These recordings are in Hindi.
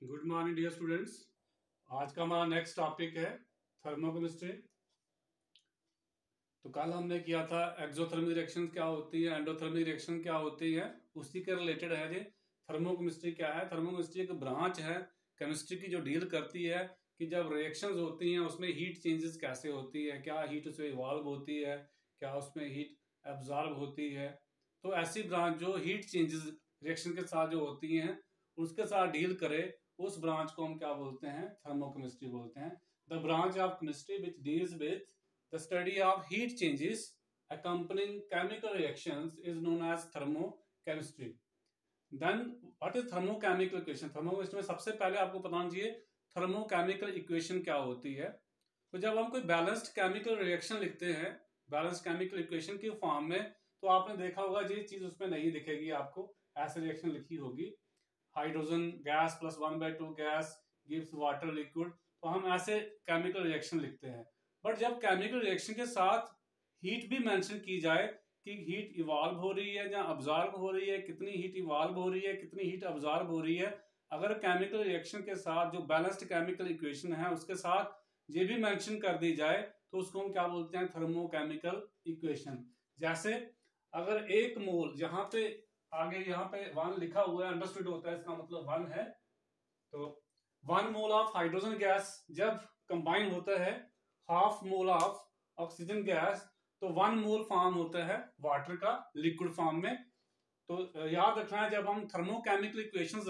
Good morning dear students. आज का हमारा नेक्स्ट टॉपिक है थर्मोकेमिस्ट्री। तो कल हमने किया था एक्सोथर्मिक रिएक्शन क्या होती है, एंडोथर्मिक रिएक्शन क्या होती है, उसी के रिलेटेड है ये थर्मोकेमिस्ट्री क्या है। थर्मोकेमिस्ट्री एक ब्रांच है केमिस्ट्री की जो डील करती है कि जब रिएक्शंस होती हैं उसमें हीट चेंजेस कैसे होती है, क्या हीट उसमें इवॉल्व होती है, क्या उसमें हीट एब्जॉर्ब होती है। तो ऐसी ब्रांच जो हीट चेंजेस रिएक्शन के साथ जो होती हैं उसके साथ डील करे, उस ब्रांच को हम क्या बोलते हैं, थर्मोकेमिस्ट्री बोलते हैं। The branch of chemistry which deals with the study of heat changes accompanying chemical reactions is known as thermochemistry. Then what is thermochemical equation? Thermochemistry में सबसे पहले आपको पता होना चाहिए थर्मोकेमिकल इक्वेशन क्या होती है। तो जब हम कोई बैलेंस्ड केमिकल रिएक्शन लिखते हैं बैलेंस्ड केमिकल इक्वेशन की फॉर्म में, तो आपने देखा होगा ये चीज उसमें नहीं दिखेगी आपको, ऐसे रिएक्शन लिखी होगी hydrogen gas plus 1/2 gas gives water liquid. तो हम ऐसे केमिकल रिएक्शन लिखते हैं। बट जब केमिकल रिएक्शन के साथ हीट भी मेंशन की जाए कि हीट इवॉल्व हो रही है या अब्जॉर्ब हो रही है, कितनी हीट इवॉल्व हो रही है, कितनी हीट अब्जॉर्ब हो रही है, अगर केमिकल रिएक्शन के साथ जो बैलेंस्ड केमिकल इक्वेशन है उसके साथ ये भी मेंशन कर दी जाए तो उसको हम क्या बोलते हैं, थर्मोकेमिकल इक्वेशन। जैसे अगर एक मोल, जहां पे आगे यहाँ पे 1 लिखा हुआ है, अंडरस्टूड होता है, इसका मतलब 1 है। तो 1 मोल ऑफ हाइड्रोजन गैस जब कंबाइन होता है half mole of oxygen gas, तो 1 मोल फॉर्म होता है वाटर का लिक्विड फॉर्म में। तो याद रखना है जब हम थर्मोकेमिकल इक्वेशंस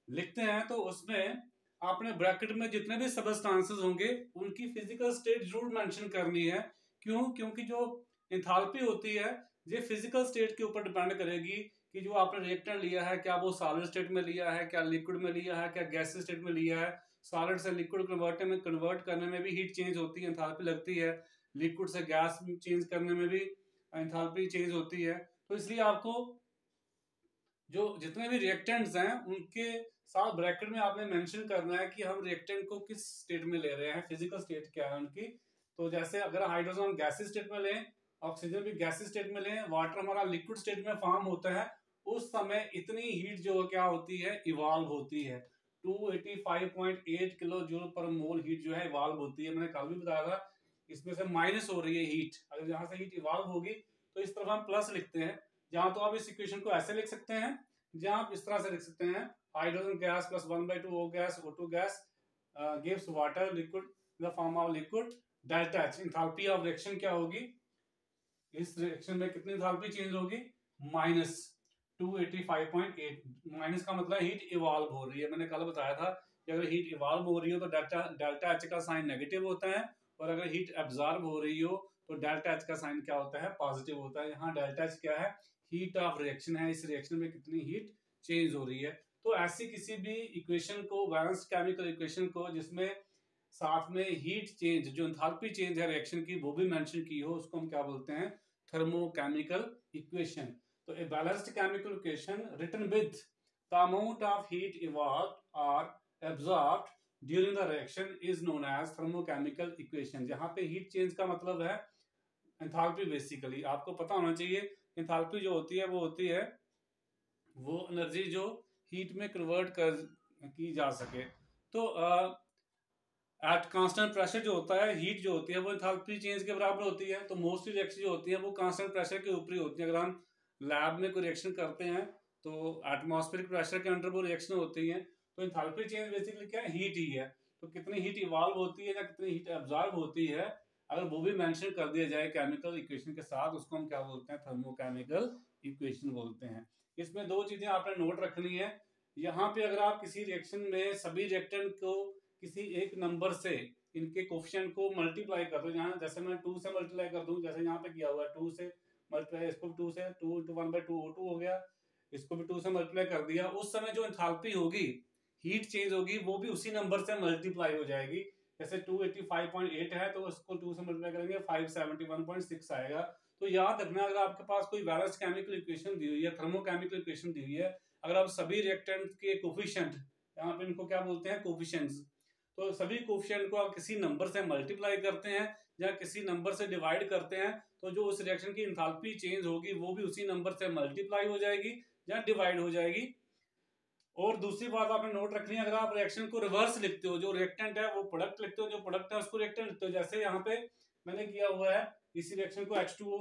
लिखते हैं तो उसमें आपने ब्रैकेट में जितने भी सबस्टांसेस होंगे उनकी फिजिकल स्टेट जरूर मेंशन करनी है। क्यों? क्योंकि जो एंथैल्पी होती है ये फिजिकल स्टेट के ऊपर डिपेंड करेगी कि जो आपने रिएक्टेंट लिया है क्या वो सॉलिड स्टेट में लिया है, क्या लिक्विड में लिया है, क्या गैसियस स्टेट में लिया है। सॉलिड से लिक्विड कन्वर्ट करने में भी हीट चेंज होती है, एंथैल्पी लगती है। लिक्विड से गैस चेंज करने में भी एंथैल्पी चेंज होती है। तो इसलिए आपको जो जितने भी रिएक्टेंट्स हैं उनके साथ ब्रैकेट में आपने मेंशन करना है कि हम रिएक्टेंट को किस स्टेट में ले रहे हैं, फिजिकल स्टेट क्या है उनकी। तो जैसे अगर हाइड्रोजन हम गैसियस स्टेट में लें, ऑक्सीजन भी गैसियस स्टेट में लें, वाटर हमारा लिक्विड स्टेट में फॉर्म होता है, उस समय इतनी हीट जो क्या होती है, इवॉल्व होती है। 285.8 किलो जूल पर मोल हीट जो है इवॉल्व होती है। मैंने कल भी बताया था इसमें से माइनस हो रही है हीट, अगर जहां से हीट इवॉल्व होगी तो इस तरफ हम प्लस लिखते हैं। जहां तो आप इस इक्वेशन को ऐसे लिख सकते हैं, जहां आप इस तरह से लिख सकते हैं hydrogen gas plus 1/2 O gas O2 gas gives water liquid in the form of liquid delta H। Enthalpy of reaction क्या होगी, इस रिएक्शन में कितनी एंथैल्पी चेंज होगी, माइनस 285.8। माइनस का मतलब हीट इवॉल्व हो रही है। मैंने कल बताया था कि अगर हीट इवॉल्व हो रही हो तो डेल्टा H का साइन नेगेटिव होता है, और अगर हीट एब्जॉर्ब हो रही हो तो डेल्टा H का साइन क्या होता है, पॉजिटिव होता है। यहाँ डेल्टा H क्या है, हीट ऑफ रिएक्शन है, इस रिएक्शन में कितनी हीट चेंज हो रही है। तो ऐसी किसी भी इक्वेशन को, बैलेंस्ड केमिकल इक्वेशन को जिसमें साथ में हीट चेंज, जो एंथैल्पी चेंज है रिएक्शन की, वो भी मेंशन की हो, उसको हम क्या बोलते हैं, थर्मोकेमिकल इक्वेशन। तो a balanced chemical equation written with the amount of heat evolved और absorbed during the reaction is known as thermochemical equation. जहां पे हीट चेंज का मतलब है एंथैल्पी। बेसिकली आपको पता होना चाहिए एंथैल्पी जो होती है वो होती है वो एनर्जी जो हीट में कन्वर्ट की जा सके। तो एट कांस्टेंट प्रेशर जो होता है, हीट जो होती है वो एंथैल्पी चेंज के बराबर होती है। तो मोस्टली रिएक्शन जो होती है वो कांस्टेंट प्रेशर के ऊपर ही होती है। अगर हम लैब में कोई रिएक्शन करते हैं तो एटमॉस्फेरिक प्रेशर के अंडर वो रिएक्शन होती है। तो एंथैल्पी चेंज बेसिकली क्या है, हीट ही है। तो कितनी हीट इवॉल्व होती है या कितनी हीट एब्जॉर्ब होती है, अगर वो भी मेंशन कर दिया जाए केमिकल इक्वेशन के साथ, उसको हम क्या बोलते हैं, थर्मोकेमिकल इक्वेशन बोलते हैं। इसमें दो चीजें आपने नोट रखनी है। यहाँ पे अगर आप किसी रिएक्शन में सभी रिएक्टेंट को किसी एक नंबर से, इनके कोफिशिएंट को मल्टीप्लाई कर दो, यहाँ जैसे मैं 2 से मल्टीप्लाई कर दूं, जैसे यहाँ पे किया हुआ है 2 से मल्टीप्लाई, इसको 2 से 2 × 1/2 O2 हो गया, इसको भी 2 से मल्टीप्लाई कर दिया। उस समय जो एंथैल्पी होगी, हीट चेंज होगी, वो भी उसी नंबर से मल्टीप्लाई हो जाएगी। जैसे 285.8 है तो उसको 2 से मल्टीप्लाई करेंगे 571.6 आएगा। तो याद रखना अगर आपके पास कोई बैलेंस्ड केमिकल इक्वेशन दी हुई है, थर्मोकेमिकल इक्वेशन दी हुई है, अगर आप सभी रिएक्टेंट के कोफिशिएंट, यहाँ पे इनको क्या बोलते हैं, कोफिशिएंट्स, तो सभी कोफिशिएंट को आप किसी नंबर से मल्टीप्लाई करते हैं या किसी नंबर से डिवाइड करते हैं, तो जो उस रिएक्शन की एंथैल्पी चेंज होगी वो भी उसी नंबर से मल्टीप्लाई हो जाएगी या डिवाइड हो जाएगी। और दूसरी बात आपने नोट रखनी है, अगर आप रिएक्शन को रिवर्स लिखते हो, जो रिएक्टेंट है वो प्रोडक्ट लिखते हो, जो प्रोडक्ट है उसको रिएक्टेंट लिखते हो, जैसे यहाँ पे मैंने किया हुआ है, इसी रिएक्शन को H2O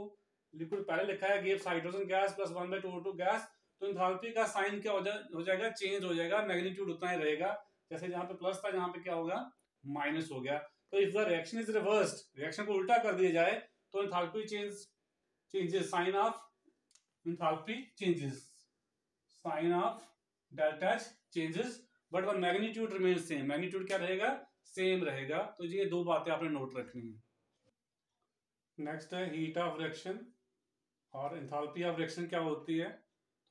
लिक्विड पहले लिखा है, gives hydrogen gas plus 1/2O2 gas, तो एंथैल्पी का साइन क्या हो जाएगा, चेंज हो जाएगा, मैग्नीट्यूड उतना ही रहेगा, जैसे जहाँ पे प्लस था यहाँ पे क्या होगा, माइनस हो गया। तो if the reaction is reversed, reaction को उल्टा कर दिया जाए तो enthalpy changes, sign of enthalpy changes, sign of delta H changes, but the magnitude remains same, magnitude क्या रहेगा, सेम रहेगा। तो ये दो बातें आपने नोट रखनी है। नेक्स्ट है हीट ऑफ रिएक्शन और एंथैल्पी ऑफ रिएक्शन क्या होती है।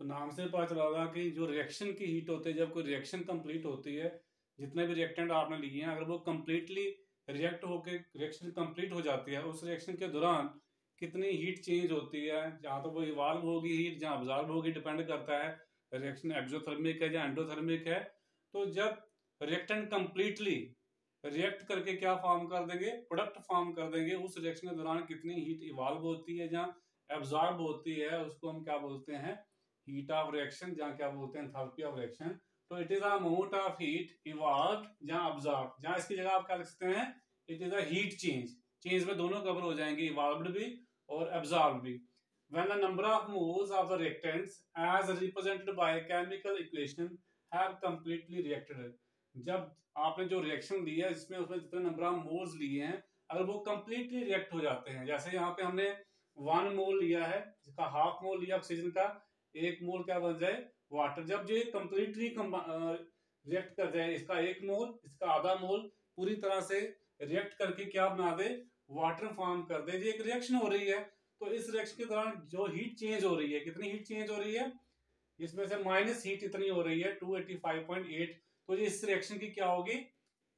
तो नाम से पता चला होगा कि जो रिएक्शन की हीट होती है, जब कोई रिएक्शन कंप्लीट होती है, जितने भी रिएक्टेंट आपने लिए हैं, अगर वो कंप्लीटली रिएक्ट होकर रिएक्शन कंप्लीट हो जाती है, उस रिएक्शन के दौरान कितनी हीट चेंज होती है, जहाँ तो वो इवाल्व होगी हीट, जहाँ ऑब्जॉर्ब होगी, डिपेंड करता है रिएक्शन एक्सोथर्मिक है या एंडोथर्मिक है। तो जब रिएक्टेंट कंप्लीटली रिएक्ट करके क्या फॉर्म कर देंगे, प्रोडक्ट फॉर्म कर देंगे, उस रिएक्शन के दौरान कितनी हीट इवाल्व होती है, जहाँ एब्जॉर्ब होती है, उसको हम क्या बोलते हैं, हीट ऑफ रिएक्शन, जहाँ क्या बोलते हैं, एंथैल्पी ऑफ रिएक्शन। तो it is amount of heat evolved, जहाँ ऑब्जॉर्ब, जहाँ इसकी जगह आप क्या लिख सकते हैं, it is a heat change, change में दोनों कवर हो जाएंगे, इवॉल्व्ड भी और एब्जॉर्ब भी। When the number of moles of the reactants as represented by chemical equation have completely reacted, जब आपने जो रिएक्शन ली है इसमें उसमें जितने नंबर ऑफ मोल्स लिए हैं, अगर वो कंप्लीटली रिएक्ट हो जाते हैं, जैसे यहाँ पे हमने 1 मोल लिया है, जिसका हाफ मोल लिया ऑक्सीजन का, 1 मोल क्या बन जाए, वाटर। जब ये कंप्लीटली रिएक्ट कर जाए, इसका 1 मोल, इसका आधा मोल, पूरी तरह से रिएक्ट करके क्या बना दे, वाटर फॉर्म कर दे, ये एक रिएक्शन हो रही है। तो इस रिएक्शन के दौरान जो हीट चेंज हो रही है, कितनी हीट चेंज हो रही है, इसमें से माइनस हीट इतनी हो रही है 285.8, तो ये इस रिएक्शन की क्या होगी,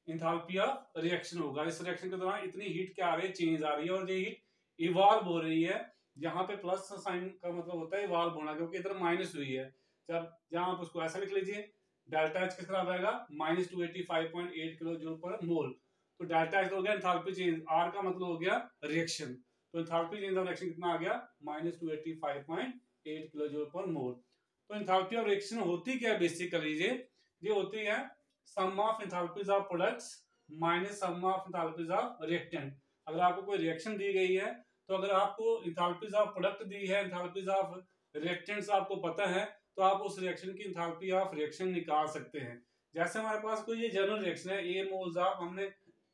एंथैल्पी ऑफ रिएक्शन होगा। इस रिएक्शन के दौरान इतनी हीट क्या आ रही है, चेंज आ रही है, और ये हीट इवॉल्व हो रही है। यहाँ पे प्लस साइन का मतलब होता है इवॉल्व होना, क्योंकि इधर माइनस हुई है। जब जहां आप उसको ऐसा लिख लीजिए, डेल्टा H किस तरह रहेगा, -285.8 किलो जूल पर मोल। तो डेल्टा H हो गया एंथैल्पी चेंज, R का मतलब हो गया रिएक्शन, तो एंथैल्पी चेंज ऑफ रिएक्शन कितना आ गया, -285.8 किलो जूल पर मोल। तो एंथैल्पी ऑफ रिएक्शन होती क्या है बेसिकली, ये होती है sum of enthalpies of products minus sum of enthalpies of reactant. अगर आपको कोई रिएक्शन दी गई है, तो अगर आपको एंथैल्पीज ऑफ प्रोडक्ट दी है, एंथैल्पीज ऑफ रिएक्टेंट्स आपको पता है, तो आप उस रिएक्शन की एंथैल्पी ऑफ रिएक्शन निकाल सकते हैं। जैसे हमारे पास कोई ये जनरल रिएक्शन है, A मोल्स ऑफ, हमने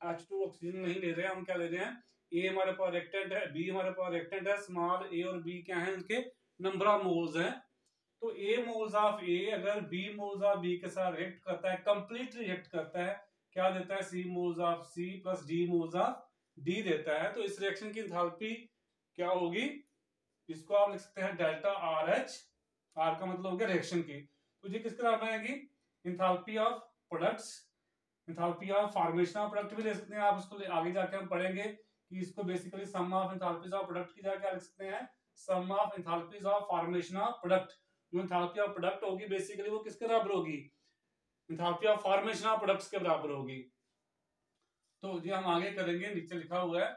H2 ऑक्सीजन नहीं ले रहे हैं, हम क्या ले रहे हैं, A हमारे पास रिएक्टेंट है, B हमारे पास रिएक्टेंट है, स्मॉल a और b क्या है, उनके नंबर ऑफ मोल्स हैं। तो A मोल्स ऑफ A अगर B मोल्स ऑफ B के साथ रिएक्ट करता है, कंप्लीट रिएक्ट करता है, क्या देता है, C moles of C plus D moles of D देता है। तो इस रिएक्शन की एंथैल्पी क्या होगी, इसको आप लिख सकते हैं डेल्टा RH, R का मतलब हो गया रिएक्शन की। तो ये किस तरह बनाएगी, enthalpy of products, enthalpy of formation of product भी ले सकते हैं आप, इसको आगे जाके हम पढ़ेंगे कि इसको basically sum of enthalpies of product की जगह क्या लिख सकते हैं, sum of enthalpies of formation of product. जो एंथैल्पी ऑफ प्रोडक्ट होगी बेसिकली वो किसके बराबर होगी, enthalpy of formation of products के बराबर होगी। तो ये हम आगे करेंगे, नीचे लिखा हुआ है।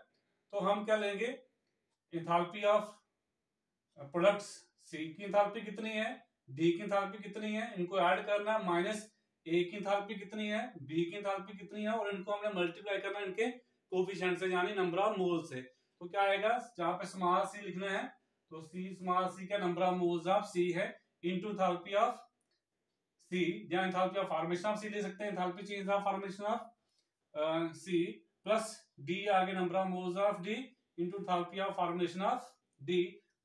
तो हम क्या लेंगे, एंथैल्पी ऑफ प्रोडक्ट्स, C की एंथैल्पी कितनी है, D की एंथैल्पी कितनी है, इनको ऐड करना है, माइनस A की एंथैल्पी कितनी है, B की एंथैल्पी कितनी है, और इनको हमने मल्टीप्लाई करना है इनके कोफिशिएंट से, यानी नंबर ऑफ मोल से। तो क्या आएगा, जहां पे स्मॉल c लिखना है, तो C स्मॉल c का number of moles of C है, इनटू एंथैल्पी ऑफ C, या enthalpy of formation of C ले सकते हैं, enthalpy change of formation of C plus D आगे number of moles of D into enthalpy of formation of D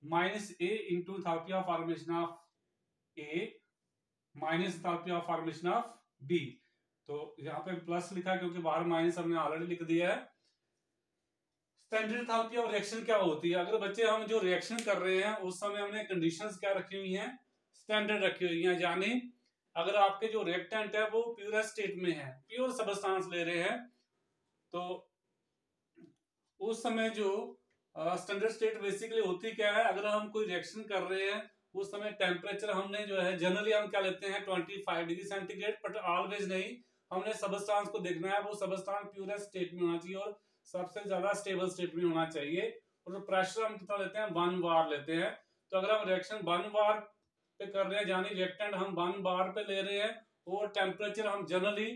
minus A into enthalpy of formation of A minus enthalpy of formation of B। तो यहाँ पे प्लस लिखा है क्योंकि बाहर माइनस हमने ऑलरेडी लिख दिया है। स्टैंडर्ड एंथैल्पी ऑफ रिएक्शन क्या होती है, अगर बच्चे हम जो रिएक्शन कर रहे हैं उस समय हमने कंडीशंस क्या रखी हुई हैं, स्टैंडर्ड रखी हुई हैं, यानी अगर आपके जो रिएक्टेंट है वो प्योर स्टेट में है, प्योर सबस्टांस ले रहे हैं, तो उस समय जो स्टैंडर्ड स्टेट बेसिकली होती क्या है, अगर हम कोई रिएक्शन कर रहे हैं उस समय टेम्परेचर हमने जो है जनरली हम क्या लेते हैं 25 डिग्री सेंटीग्रेड, बट ऑलवेज नहीं, हमने सबस्टांस को देखना है, वो सबस्टांस प्योर स्टेट में होना चाहिए और सबसे ज्यादा स्टेबल स्टेट में होना चाहिए। और प्रेशर हम कितना लेते हैं, 1 बार लेते हैं। तो अगर हम रिएक्शन 1 बार पे कर रहे हैं, यानी रिएक्टेंट हम 1 बार पे ले रहे हैं, और टेम्परेचर हम जनरली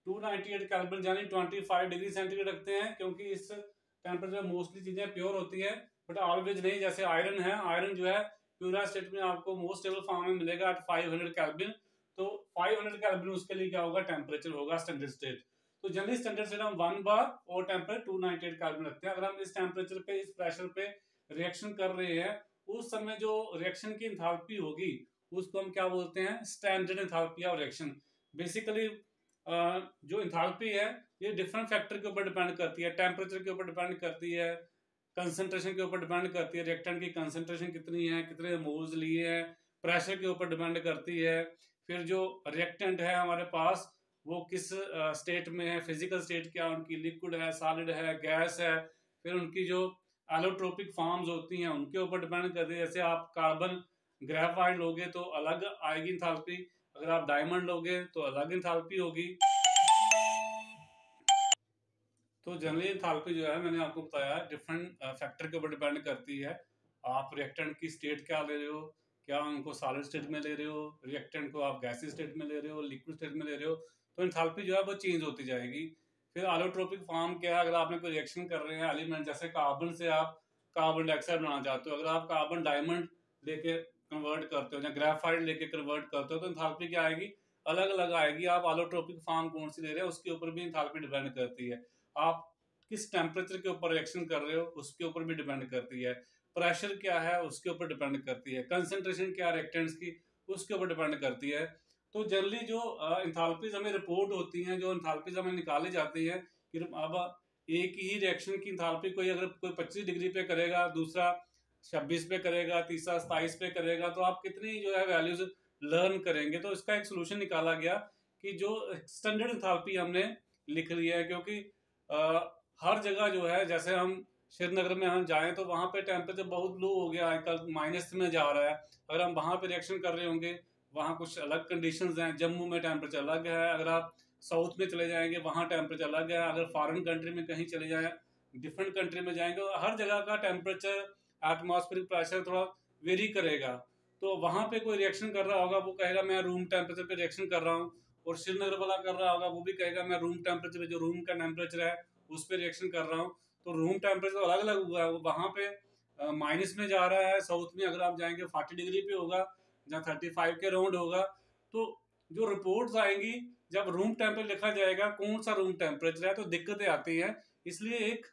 298 केल्विन यानी 25 डिग्री सेंटीग्रेड रखते हैं, क्योंकि इस टेम्परेचर में मोस्टली चीजें प्योर होती है, बट ऑलवेज नहीं। जैसे आयरन है, आयरन जो है प्योर स्टेट में आपको मोस्ट स्टेबल फॉर्म में मिलेगा एट 500 केल्विन। तो 500 केल्विन उसके लिए क्या होगा, टेम्परेचर होगा स्टैंडर्ड स्टेट। तो जनरली स्टैंडर्ड स्टेट हम 1 बार और टेम्परेचर 298 केल्विन रखते हैं। अगर हम इस टेम्परेचर पे, इस प्रेशर पे रिएक्शन कर रहे हैं, उस समय जो रिएक्शन की एंथैल्पी होगी उसको हम क्या बोलते हैं, standard enthalpy of reaction. Basically जो एंथैल्पी है ये डिफरेंट फैक्टर के ऊपर डिपेंड करती है, टेम्परेचर के ऊपर डिपेंड करती है, कंसंट्रेशन के ऊपर डिपेंड करती है, रिएक्टेंट की कंसंट्रेशन कितनी है, कितने मोल्स लिए हैं, प्रेशर के ऊपर डिपेंड करती है, फिर जो रिएक्टेंट है हमारे पास वो किस स्टेट में है, फिजिकल स्टेट क्या उनकी, लिक्विड है, सॉलिड है, गैस है, फिर उनकी जो एलोट्रोपिक फॉर्म्स होती हैं उनके ऊपर डिपेंड करती है। जैसे आप कार्बन ग्रेफाइट लोगे तो अलग आएगी एंथैल्पी, अगर आप डायमंड लोगे तो अलग एंथैल्पी होगी। तो जनरली एंथैल्पी जो है मैंने आपको बताया डिफरेंट फैक्टर के ऊपर डिपेंड करती है। आप रिएक्टेंट की स्टेट क्या ले रहे हो, क्या उनको सॉलिड स्टेट में ले रहे हो, रिएक्टेंट को आप गैसी स्टेट में ले रहे हो, लिक्विड स्टेट में ले रहे हो, तो एंथैल्पी जो है वो चेंज होती जाएगी। फिर एलोट्रोपिक फॉर्म क्या है, अगर आपने कोई रिएक्शन कर रहे हैं एलिमेंट, जैसे कार्बन से आप कार्बन डाइऑक्साइड बनाना चाहते हो, अगर आप कार्बन डायमंड लेके कन्वर्ट करते हो या ग्रेफाइट लेके कन्वर्ट करते हो तो एंथैल्पी क्या आएगी, अलग अलग आएगी। आप एलोट्रोपिक फॉर्म कौन सी ले रहे हो उसके ऊपर भी एंथैल्पी डिपेंड करती है। आप किस टेम्परेचर के ऊपर रिएक्शन कर रहे हो उसके ऊपर भी डिपेंड करती है, प्रेशर क्या है उसके ऊपर डिपेंड करती है, कंसंट्रेशन क्या रिएक्टेंट्स की उसके ऊपर डिपेंड करती है। तो जनरली जो एंथैल्पीज हमें रिपोर्ट होती हैं, जो एंथैल्पीज हमें निकाली जाती है कि अब एक ही रिएक्शन की एंथैल्पी कोई अगर कोई 25 डिग्री पे करेगा, दूसरा 26 पे करेगा, तीसरा 27 पे करेगा, तो आप कितनी जो है वैल्यूज लर्न करेंगे। तो इसका एक सोल्यूशन निकाला गया कि जो स्टैंडर्ड एंथैल्पी हमने लिख ली है, क्योंकि हर जगह जो है, जैसे हम श्रीनगर में हम जाएं तो वहाँ पे टेम्परेचर बहुत लो हो गया आजकल, माइनस में जा रहा है। अगर हम वहाँ पे रिएक्शन कर रहे होंगे वहाँ कुछ अलग कंडीशंस हैं, जम्मू में टेम्परेचर अलग है, अगर आप साउथ में चले जाएंगे वहाँ टेम्परेचर अलग है, अगर फॉरेन कंट्री में कहीं चले जाएं, डिफरेंट कंट्री में जाएंगे, हर जगह का टेम्परेचर, एटमॉस्फेरिक प्रेशर थोड़ा वेरी करेगा। तो वहाँ पे कोई रिएक्शन कर रहा होगा वो कहेगा मैं रूम टेम्परेचर पे रिएक्शन कर रहा हूँ, और श्रीनगर वाला कर रहा होगा वो भी कहेगा मैं रूम टेम्परेचर पे, जो रूम का टेम्परेचर है उस पर रिएक्शन कर रहा हूँ। तो रूम टेम्परेचर अलग अलग हुआ है, वो वहाँ पे माइनस में जा रहा है, साउथ में अगर आप जाएंगे 40 डिग्री पे होगा, जहाँ 35 के राउंड होगा। तो जो रिपोर्ट्स आएंगी जब रूम टेम्परेचर लिखा जाएगा कौन सा रूम टेम्परेचर है, तो दिक्कतें आती हैं। इसलिए एक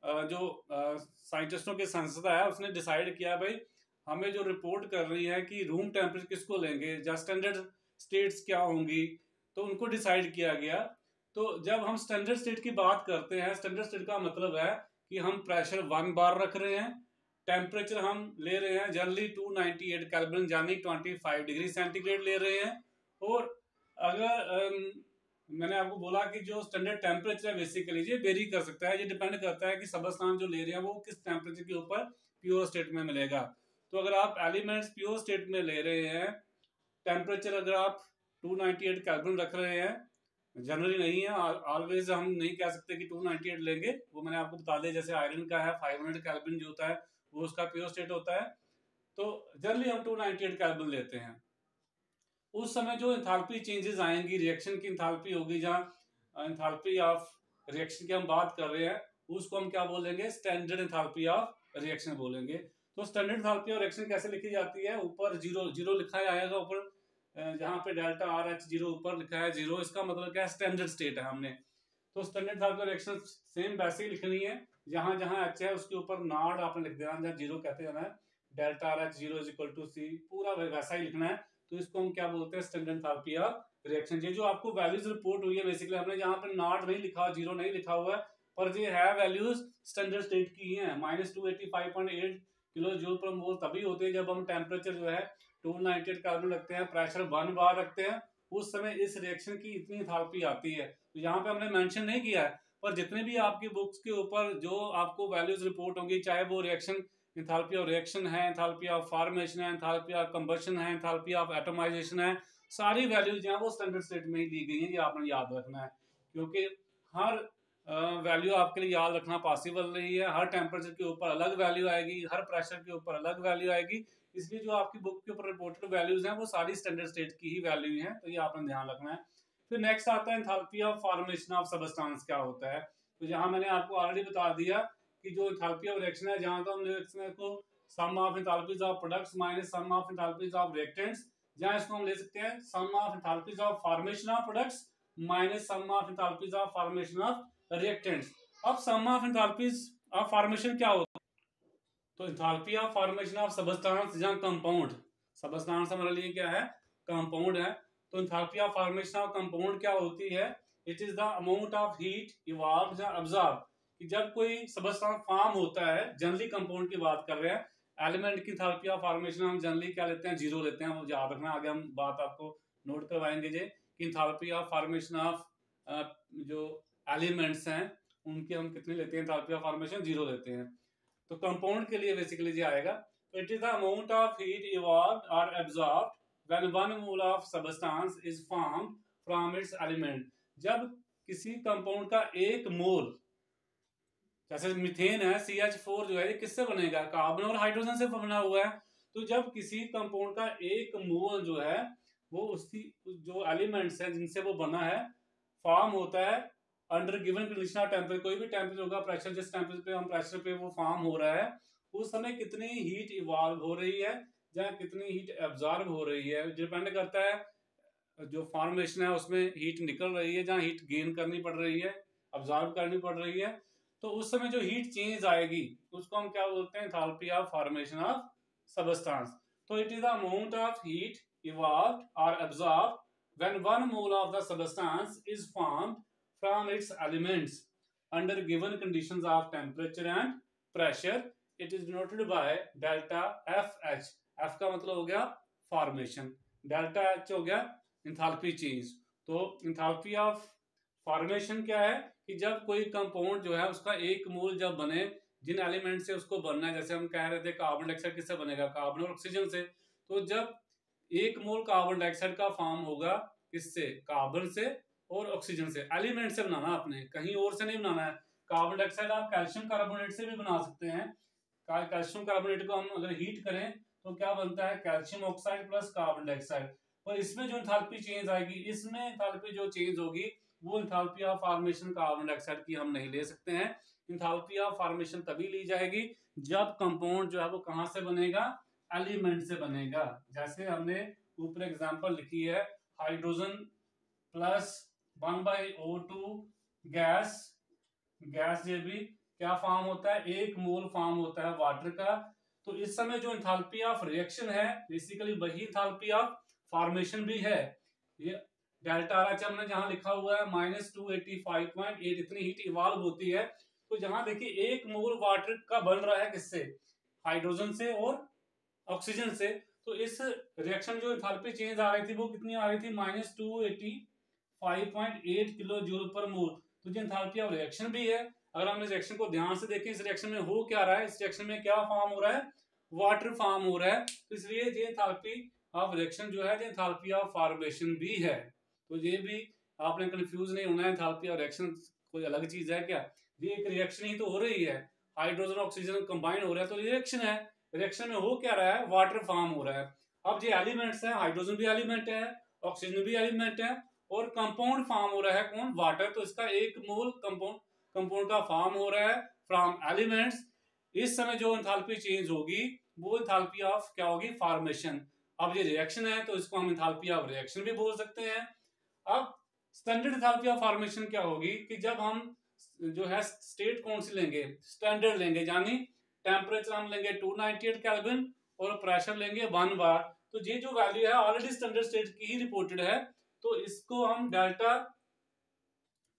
जो साइंटिस्टों की संस्था है उसने डिसाइड किया भाई हमें जो रिपोर्ट कर रही है कि रूम टेम्परेचर किसको लेंगे, या स्टैंडर्ड स्टेट्स क्या होंगी, तो उनको डिसाइड किया गया। तो जब हम स्टैंडर्ड स्टेट की बात करते हैं, स्टैंडर्ड स्टेट का मतलब है कि हम प्रेशर 1 बार रख रहे हैं, टेम्परेचर हम ले रहे हैं जनरली 298 केल्विन यानी 25 डिग्री सेंटीग्रेड ले रहे हैं। और अगर मैंने आपको बोला कि जो स्टैंडर्ड टेम्परेचर है बेसिकली ये वेरी कर सकता है, ये डिपेंड करता है कि सबस्टांस जो ले रहे हैं वो किस टेम्परेचर के ऊपर प्योर स्टेट में मिलेगा। तो अगर आप एलिमेंट्स प्योर स्टेट में ले रहे हैं, टेम्परेचर अगर आप 298 केल्विन रख रहे हैं, जनरली नहीं है, ऑलवेज हम नहीं कह सकते कि 298 लेंगे, वो मैंने आपको बता दिया। जैसे आयरन का है 500 केल्विन जो होता है वो उसका प्योर स्टेट होता है, तो जनरली हम 298 केल्विन लेते हैं। उस समय जो एंथैल्पी चेंजेस आएंगी, रिएक्शन की एंथैल्पी होगी, जहाँ एंथैल्पी ऑफ रिएक्शन की हम बात कर रहे हैं उसको हम क्या बोलेंगे, स्टैंडर्ड एंथैल्पी ऑफ रिएक्शन बोलेंगे। तो स्टैंडर्ड एंथैल्पी ऑफ रिएक्शन कैसे लिखी जाती है, ऊपर जीरो जीरो लिखा आएगा ऊपर, जहाँ पे डेल्टा आर एच जीरो ऊपर लिखा है जीरो, इसका मतलब क्या है, स्टैंडर्ड स्टेट है हमने। तो standard enthalpy of reaction same वैसे ही लिखनी है, जहाँ जहाँ एच है उसके ऊपर नॉट आपने लिख देना, जहाँ जीरो कहते हैं ना, delta R H zero is equal to C, पूरा वैसा ही लिखना है। तो इसको हम क्या बोलते हैं, स्टैंडर्ड एंथैल्पी ऑफ रिएक्शन। ये जो आपको वैल्यूज रिपोर्ट हुई है बेसिकली, हमने जहाँ पे नॉट नहीं लिखा, जीरो नहीं लिखा हुआ है, पर ये है वैल्यूज स्टैंडर्ड स्टेट की ही है। -285.8 किलो जूल पर मोल तभी होते हैं जब हम टेम्परेचर जो है 298 केल्विन रखते हैं, प्रेशर 1 बार रखते हैं, उस समय इस रिएक्शन की इतनी एंथैल्पी आती है। तो यहाँ पे हमने मेंशन नहीं किया है, पर जितने भी आपकी बुक्स के ऊपर जो आपको वैल्यूज रिपोर्ट होंगी, चाहे वो रिएक्शन एंथैल्पी ऑफ रिएक्शन है, एंथैल्पी ऑफ फॉर्मेशन है, एंथैल्पी ऑफ कंबशन है, एंथैल्पी ऑफ एटमाइजेशन है, सारी वैल्यूज जो है वो स्टैंडर्ड स्टेट में ही दी गई है, ये आपने याद रखना है। क्योंकि हर वैल्यू आपके लिए याद रखना पॉसिबल नहीं है, हर टेम्परेचर के ऊपर अलग वैल्यू आएगी, हर प्रेशर के ऊपर अलग वैल्यू आएगी, इसलिए जो आपकी बुक के ऊपर रिपोर्टेड वैल्यूज हैं वो सारी स्टैंडर्ड स्टेट की ही वैल्यू हैं, तो ये आपने ध्यान रखना है। फिर नेक्स्ट आता है enthalpy of formation of substance क्या होता है। तो यहाँ मैंने आपको ऑलरेडी बता दिया कि जो एंथैल्पी ऑफ रिएक्शन है, जहाँ तो हम लिख सकते हैं को sum of enthalpies of products minus sum of enthalpies of reactants, जहाँ इसको हम ले सकते हैं sum of enthalpies of formation of products minus sum of enthalpies of formation of reactants. अब sum of enthalpies of formation क्या होता है, तो enthalpy of formation of substance जहाँ कंपाउंड, सबस्टेंस हमारे लिए क्या है, कंपाउंड है, तो enthalpy of formation of compound क्या होती है, it is the amount of heat evolved या अब्सॉर्ब, कि जब कोई सबस्टेंस फॉर्म होता है, जनरली कंपाउंड की बात कर रहे हैं, एलिमेंट की एंथैल्पी ऑफ फॉर्मेशन हम जनरली क्या लेते हैं, जीरो लेते हैं, वो याद रखना, आगे हम बात आपको नोट करवाएंगे जे कि एंथैल्पी ऑफ फॉर्मेशन ऑफ जो एलिमेंट्स हैं उनकी हम कितनी लेते हैं, एंथैल्पी ऑफ फॉर्मेशन जीरो लेते हैं। तो कंपाउंड के लिए बेसिकली ये आएगा, तो it is the amount of heat evolved और absorbed when 1 mole of substance is formed from its element. जब किसी कंपाउंड का 1 मोल, जैसे मीथेन है CH4 जो है, ये किससे बनेगा, कार्बन और हाइड्रोजन से बना हुआ है। तो जब किसी कंपाउंड का 1 मोल जो है वो उसकी जो एलिमेंट्स हैं जिनसे वो बना है फॉर्म होता है under given condition of temperature, कोई भी टेम्परेचर होगा, प्रेशर जिस टेम्परेचर पे हम प्रेशर पे वो फॉर्म हो रहा है, उस समय कितनी हीट इवॉल्व हो रही है या कितनी हीट एब्जॉर्ब हो रही है, डिपेंड करता है जो फॉर्मेशन है उसमें हीट निकल रही है, जहाँ हीट गेन करनी पड़ रही है, अब्जॉर्ब करनी पड़ रही है, तो उस समय जो हीट चेंज आएगी उसको हम क्या बोलते हैं, enthalpy of formation of substance. तो it is the amount of heat evolved और absorbed when 1 mole of the substance is formed from its elements under given conditions of temperature and pressure. It is denoted by delta FH. F का मतलब हो गया फॉर्मेशन, डेल्टा H हो गया एंथैल्पी चेंज। तो एंथैल्पी ऑफ फॉर्मेशन क्या है कि जब कोई कंपाउंड जो है उसका 1 मोल जब बने, जिन एलिमेंट से उसको बनना है, जैसे हम कह रहे थे कार्बन डाइऑक्साइड किससे बनेगा, कार्बन और ऑक्सीजन से, तो जब 1 मोल कार्बन डाइऑक्साइड का फॉर्म होगा किससे, कार्बन से और ऑक्सीजन से, एलिमेंट से बनाना, आपने कहीं और से नहीं बनाना है। कार्बन डाइऑक्साइड आप कैल्शियम कार्बोनेट से भी बना सकते हैं, कैल्शियम कार्बोनेट को हम अगर हीट करें तो क्या बनता है, calcium oxide plus carbon dioxide. और इसमें जो एंथैल्पी चेंज आएगी, इसमें एंथैल्पी जो चेंज होगी वो enthalpy of formation carbon dioxide की हम नहीं ले सकते हैं। एंथैल्पी ऑफ फॉर्मेशन तभी ली जाएगी जब कंपाउंड जो है वो कहां से बनेगा, एलिमेंट से बनेगा। जैसे हमने ऊपर एग्जांपल लिखी है, hydrogen plus 1/O2 gas, gas ये भी क्या फॉर्म होता है, 1 मोल फॉर्म होता है वाटर का। तो इस समय जो एंथैल्पी ऑफ रिएक्शन है बेसिकली वही एंथैल्पी ऑफ फॉर्मेशन भी है। ये डेल्टा आर एच हमने जहां लिखा हुआ है -285.8 इतनी हीट इवॉल्व होती है। तो जहां देखिए 1 मोल वाटर का बन रहा है किससे, हाइड्रोजन से और ऑक्सीजन से। तो इस रिएक्शन जो एंथैल्पी चेंज आ रही थी वो कितनी आ रही थी, -285.8 किलो जूल पर मोल। तो ये एंथैल्पी ऑफ रिएक्शन भी है। अगर हम इस रिएक्शन को ध्यान से देखें, इस रिएक्शन में हो क्या रहा है, इस रिएक्शन में क्या फॉर्म हो रहा है, वाटर फॉर्म हो रहा है। तो इसलिए ये एंथैल्पी ऑफ रिएक्शन जो है ये एंथैल्पी ऑफ फॉर्मेशन भी है। तो ये भी आपने कंफ्यूज नहीं होना है, एंथैल्पी ऑफ रिएक्शन कोई अलग चीज है क्या, ये एक रिएक्शन ही तो हो रही है, हाइड्रोजन ऑक्सीजन कंबाइन हो रहा है तो रिएक्शन है। रिएक्शन में हो क्या रहा है, वाटर फॉर्म हो रहा है। अब ये एलिमेंट्स है, हाइड्रोजन भी एलिमेंट है, ऑक्सीजन भी एलिमेंट है, और कंपाउंड फॉर्म हो रहा है कौन, वाटर। तो इसका 1 मोल कंपाउंड का फॉर्म हो रहा है फ्रॉम एलिमेंट्स। इस समय जो एंथैल्पी चेंज होगी वो एंथैल्पी ऑफ क्या होगी, फॉर्मेशन। अब ये रिएक्शन है तो इसको हम एंथैल्पी ऑफ रिएक्शन भी बोल सकते हैं। अब स्टैंडर्ड एंथैल्पी ऑफ फॉर्मेशन क्या होगी कि जब हम जो है स्टेट कौन सी लेंगे, स्टैंडर्ड लेंगे, यानी टेम्परेचर हम लेंगे 298 केल्विन और प्रेशर लेंगे 1 बार। तो ये जो वैल्यू है ऑलरेडी स्टैंडर्ड स्टेट की ही रिपोर्टेड है, तो इसको हम डेल्टा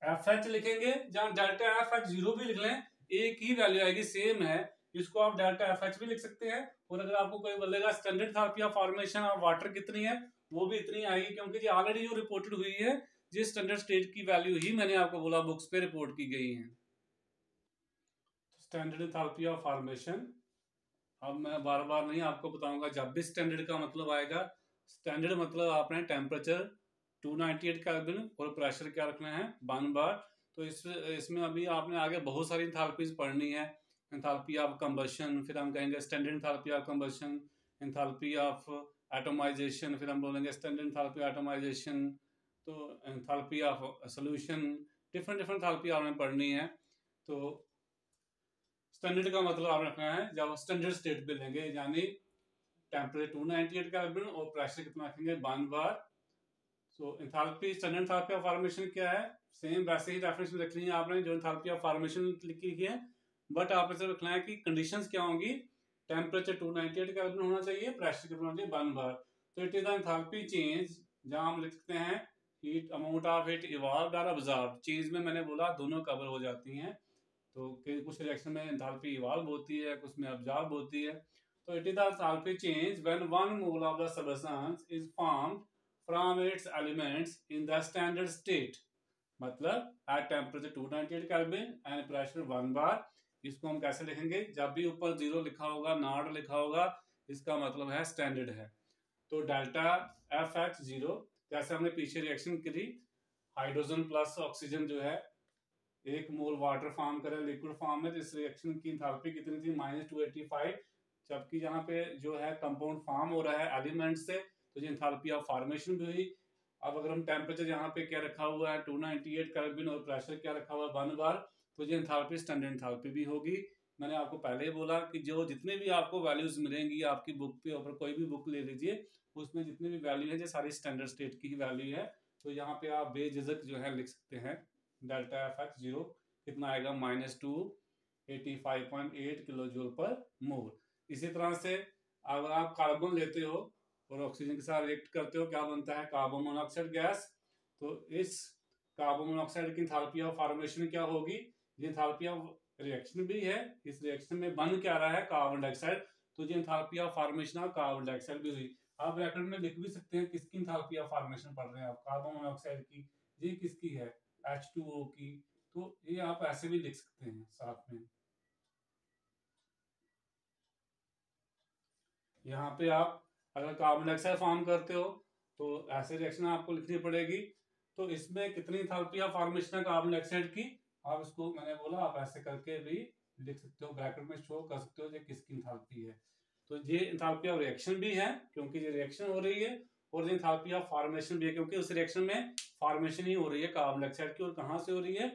FH लिखेंगे, जहां डेल्टा FH 0 भी लिख लें एक ही वैल्यू आएगी, सेम है, इसको आप डेल्टा FH भी लिख सकते हैं। और अगर आपको कोई बोलेगा standard enthalpy of formation of water कितनी है, वो भी इतनी आएगी, क्योंकि ये ऑलरेडी जो रिपोर्टेड हुई है ये स्टैंडर्ड स्टेट की वैल्यू ही मैंने आपको बोला बुक्स पे रिपोर्ट की गई है। स्टैंडर्ड एंथैल्पी ऑफ फॉर्मेशन, अब मैं बार बार नहीं आपको बताऊंगा, जब भी स्टैंडर्ड का मतलब आएगा, स्टैंडर्ड मतलब आपने टेम्परेचर 298 केल्विन और प्रेशर क्या रखना है 1 बार। तो इसमें अभी आपने आगे बहुत सारी एंथैल्पीज पढ़नी है, एंथैल्पी ऑफ कंबशन, फिर हम कहेंगे standard enthalpy of combustion, enthalpy of atomization, फिर हम बोलेंगे स्टैंडर्ड एंथैल्पी एटमाइजेशन, तो enthalpy of solution, different different enthalpy आपने पढ़नी है। तो स्टैंडर्ड का मतलब आप रखना है जब स्टैंडर्ड स्टेट पे लेंगे, यानी टेम्परेचर 298 केल्विन और प्रेशर कितना रखेंगे 1 bar. So enthalpy, standard enthalpy of formation क्या है, सेम वैसे ही डेफिनेशन रखनी है आपने जो एंथैल्पी ऑफ फॉर्मेशन लिखी है, बट आपने से रखना है कि कंडीशंस क्या होंगी, टेम्परेचर 298 केल्विन होना चाहिए, प्रेशर कितना होना चाहिए 1 बार। तो it is the enthalpy change, जहां हम लिख सकते हैं heat amount of heat evolved और अब्सॉर्ब्ड। चेंज में मैंने बोला दोनों कवर हो जाती हैं, तो कुछ रिएक्शन में एंथैल्पी इवॉल्व होती है, कुछ में अब्सॉर्ब होती है। तो it is the enthalpy change when 1 mole of the substance is formed from its elements in the standard state, मतलब at temperature 298 kelvin and pressure 1 bar. इसको हम कैसे लिखेंगे, जब भी ऊपर 0 लिखा होगा, नॉट लिखा होगा, इसका मतलब है स्टैंडर्ड है। तो डेल्टा एफ एक्स 0, जैसे हमने पीछे रिएक्शन करी, हाइड्रोजन प्लस ऑक्सीजन जो है 1 मोल वाटर फॉर्म करे लिक्विड फॉर्म में, तो इस रिएक्शन की एंथैल्पी कितनी थी -285, जबकि यहाँ पे जो है कंपाउंड फॉर्म हो रहा है एलिमेंट से, तो ये एंथैल्पी ऑफ फॉर्मेशन भी हुई। अब अगर हम टेम्परेचर यहाँ पे क्या रखा हुआ है 298 केल्विन और प्रेशर क्या रखा हुआ है 1 बार, तो ये एंथैल्पी स्टैंडर्ड एंथैल्पी भी होगी। मैंने आपको पहले ही बोला कि जो जितने भी आपको वैल्यूज मिलेंगी आपकी बुक पे, ऊपर कोई भी बुक ले लीजिए, उसमें जितने भी वैल्यू है ये सारी स्टैंडर्ड स्टेट की ही वैल्यू है। तो यहाँ पे आप बेझिझक जो है लिख सकते हैं डेल्टा एफ एक्स 0 कितना आएगा -285.8 किलो जूल पर मोल। इसी तरह से अगर आप कार्बन लेते हो और ऑक्सीजन के साथ रिएक्ट करते हो, क्या बनता है कार्बन मोनोऑक्साइड गैस। तो इस कार्बन मोनोऑक्साइड की एंथैल्पी ऑफ फॉर्मेशन क्या होगी, ये एंथैल्पी ऑफ रिएक्शन भी है, इस रिएक्शन में बन क्या रहा है कार्बन डाइऑक्साइड, तो ये enthalpy of formation of carbon dioxide भी हुई। आप ब्रैकेट में लिख भी सकते हैं किसकी एंथैल्पी ऑफ फॉर्मेशन पढ़ रहे हैं आप, कार्बन मोनोऑक्साइड की, ये किसकी है H2O की, तो ये आप ऐसे भी लिख सकते हैं साथ में। यहाँ पे आप अगर कार्बन डाइऑक्साइड फॉर्म करते हो तो ऐसे रिएक्शन आपको लिखनी पड़ेगी। तो इसमें कितनी एंथैल्पी ऑफ फॉर्मेशन है कार्बन डाइऑक्साइड की, आप इसको मैंने बोला आप ऐसे करके भी लिख सकते हो, ब्रैकेट में शो कर सकते हो ये किसकी एंथैल्पी है। तो ये एंथैल्पी ऑफ रिएक्शन भी है क्योंकि ये रिएक्शन हो रही है, और ये एंथैल्पी ऑफ फॉर्मेशन भी है क्योंकि उस रिएक्शन में फॉर्मेशन ही हो रही है कार्बन डाइऑक्साइड की, और कहाँ से हो रही है,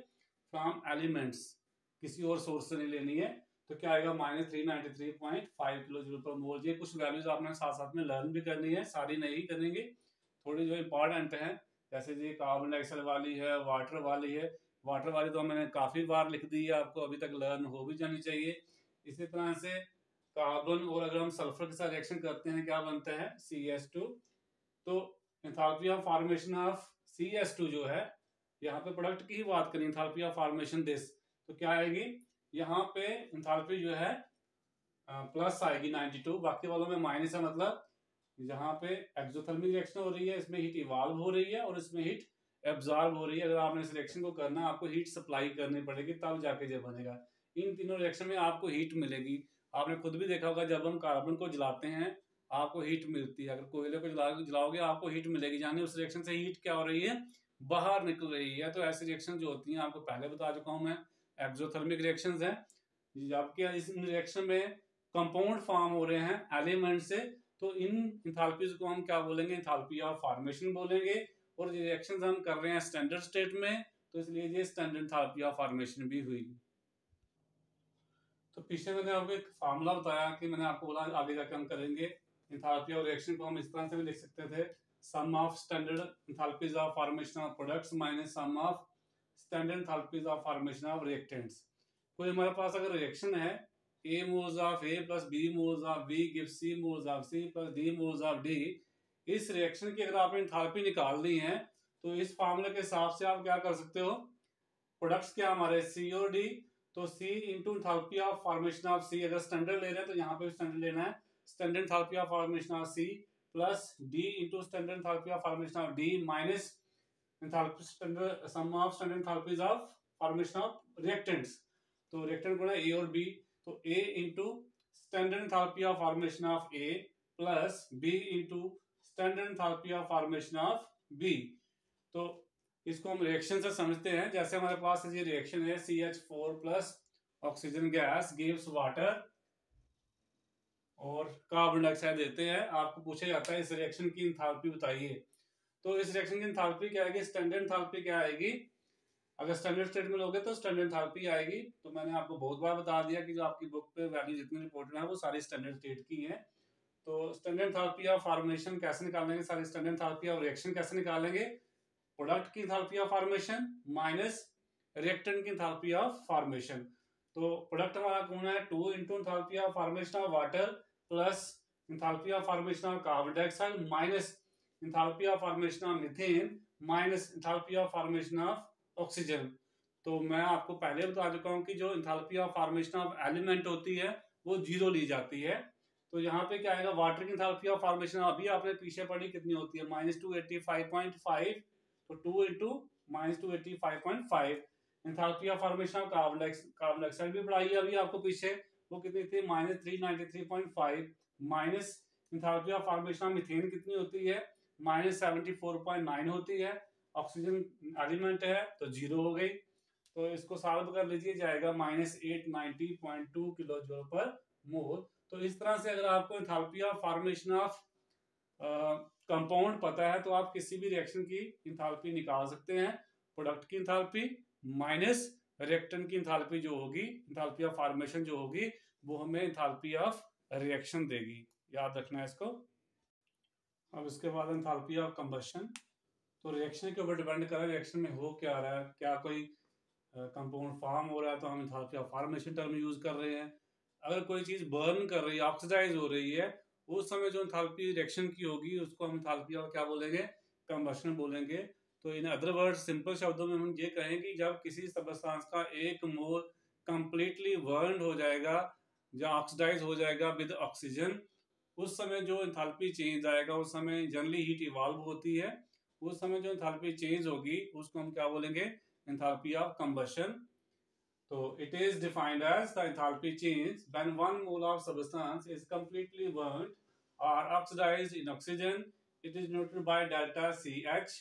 फ्रॉम एलिमेंट्स, किसी और सोर्स से नहीं लेनी है। तो क्या आएगा -393.5 किलो जूल पर मोल। ये कुछ वैल्यूज आपने साथ साथ में लर्न भी करनी है, सारी नहीं करेंगे, थोड़ी जो इंपॉर्टेंट है, जैसे ये कार्बन डाइऑक्साइड वाली है, वाटर वाली है, वाटर वाली तो मैंने काफी बार लिख दी है, आपको अभी तक लर्न हो भी जानी चाहिए। इसी तरह से कार्बन और अगर हम सल्फर के साथ रिएक्शन करते हैं क्या बनता है CH2, तो enthalpy of formation of CH2 जो है, यहाँ पे प्रोडक्ट की ही बात करें, एंथैल्पी ऑफ फॉर्मेशन दिस, तो क्या आएगी यहाँ पे एंथैल्पी जो है प्लस आएगी 92, बाकी वालों में माइनस है, मतलब यहाँ पे एक्सोथर्मिक रिएक्शन हो रही है, इसमें हीट इवॉल्व हो रही है और इसमें हीट एब्जॉर्ब हो रही है। अगर आपने इस रिएक्शन को करना है आपको हीट सप्लाई करनी पड़ेगी तब जाके ये बनेगा। इन तीनों रिएक्शन में आपको हीट मिलेगी, आपने खुद भी देखा होगा जब हम कार्बन को जलाते हैं आपको हीट मिलती है, अगर कोयले को जलाओगे आपको हीट मिलेगी, यानी उस रिएक्शन से हीट क्या हो रही है, बाहर निकल रही है। तो ऐसी रिएक्शन जो होती हैं आपको पहले बता चुका हूं मैं, एक्सोथर्मिक रिएक्शंस हैं, जबकि इस रिएक्शन में कंपाउंड फॉर्म हो रहे हैं एलिमेंट से, तो इन एंथैल्पीज को हम क्या बोलेंगे, एंथैल्पी ऑफ फॉर्मेशन बोलेंगे। और ये रिएक्शंस हम कर रहे हैं स्टैंडर्ड स्टेट में, तो इसलिए ये स्टैंडर्ड एंथैल्पी ऑफ फॉर्मेशन भी हुई। तो पीछे मैंने आपको एक फार्मूला बताया कि मैंने आपको बोला आगे जाकर हम करेंगे, एंथैल्पी ऑफ रिएक्शन को हम इस तरह से भी लिख सकते थे, sum of standard enthalpies of formation of products minus sum of standard enthalpies of formation of reactants. कोई हमारे पास अगर रिएक्शन है A moles of A plus B moles of B gives C moles of C plus D moles of D, इस रिएक्शन की अगर आपने एंथैल्पी निकालनी है तो इस फार्मूले के हिसाब से आप क्या कर सकते हो, प्रोडक्ट्स क्या हमारे C और D, तो C into enthalpy of formation of C, अगर स्टैंडर्ड ले रहे हैं तो यहाँ पे स्टैंडर्ड लेना है, standard enthalpy of formation of C plus D into standard enthalpy of formation of D minus enthalpy standard sum of standard enthalpies of formation of reactants. तो रिएक्टेंट को ना A और B, तो A into standard enthalpy of formation of A plus B into standard enthalpy of formation of B। तो इसको हम रिएक्शन से समझते हैं, जैसे हमारे पास ये रिएक्शन है CH4 plus oxygen gas gives water, और कार्बन डाइऑक्साइड देते हैं, आपको पूछा जाता है इस रिएक्शन की एंथैल्पी बताइए। तो इस रिएक्शन की एंथैल्पी क्या आएगी, स्टैंडर्ड एंथैल्पी क्या आएगी, अगर स्टैंडर्ड स्टेट में लोगे तो स्टैंडर्ड एंथैल्पी आएगी। तो मैंने आपको बहुत बार बता दिया कि जो आपकी बुक पे वैल्यू जितनी रिपोर्टेड है वो सारी स्टैंडर्ड स्टेट की है। तो स्टैंडर्ड एंथैल्पी ऑफ फॉर्मेशन कैसे निकालेंगे, सारी स्टैंडर्ड एंथैल्पी ऑफ रिएक्शन कैसे निकालेंगे, प्रोडक्ट की enthalpy of formation minus reactant की एंथैल्पी ऑफ फॉर्मेशन। तो प्रोडक्ट हमारा कौन है, 2 into enthalpy of formation of water plus enthalpy of formation of carbon dioxide minus enthalpy of formation of methane minus enthalpy of formation of oxygen. तो मैं आपको पहले बता चुका हूं कि जो enthalpy of formation of element होती है वो 0 ली जाती है। तो यहाँ पे क्या आएगा, वाटर की एंथैल्पी ऑफ फॉर्मेशन अभी आपने पीछे पढ़ी कितनी होती है, -285.5। तो 2 into -285.5। Enthalpy of formation of carbon dioxide भी पढ़ाई है अभी आपको पीछे, वो कितनी थी, -393.5 minus enthalpy of formation of methane कितनी होती है, -74.9 होती है। ऑक्सीजन एलिमेंट है तो 0 हो गई। तो इसको सॉल्व कर लीजिए, जाएगा -890.2 किलो जूल पर मोल। तो इस तरह से अगर आपको enthalpy of formation of compound पता है तो आप किसी भी रिएक्शन की एंथैल्पी निकाल सकते हैं। प्रोडक्ट की एंथैल्पी माइनस रिएक्टेंट की एंथैल्पी जो होगी, एंथैल्पी ऑफ फॉर्मेशन जो होगी वो हमें एंथैल्पी ऑफ रिएक्शन देगी, याद रखना है इसको। अब इसके बाद एंथैल्पी ऑफ कंबशन। तो रिएक्शन के ऊपर डिपेंड कर रहा है रिएक्शन में हो क्या रहा है, क्या कोई कंपाउंड फॉर्म हो रहा है तो हम enthalpy of formation term use कर रहे हैं। अगर कोई चीज बर्न कर रही है, ऑक्सीडाइज हो रही है, उस समय जो एंथैल्पी रिएक्शन की होगी उसको हम एंथैल्पी ऑफ क्या बोलेंगे, कंबशन बोलेंगे। तो इन अदर वर्ड सिंपल शब्दों में हम ये कहें कि जब किसी सब्सटेंस का 1 मोल कंप्लीटली बर्न हो जाएगा या ऑक्सीडाइज हो जाएगा विद ऑक्सीजन, उस समय जो एंथैल्पी चेंज आएगा, उस समय जनरली हीट इवॉल्व होती है, उस समय जो एंथैल्पी चेंज होगी उसको हम क्या बोलेंगे, एंथैल्पी ऑफ कंबशन। तो it is defined as the enthalpy change when 1 mole of substance is completely burnt or oxidized in oxygen. It is denoted by delta CH.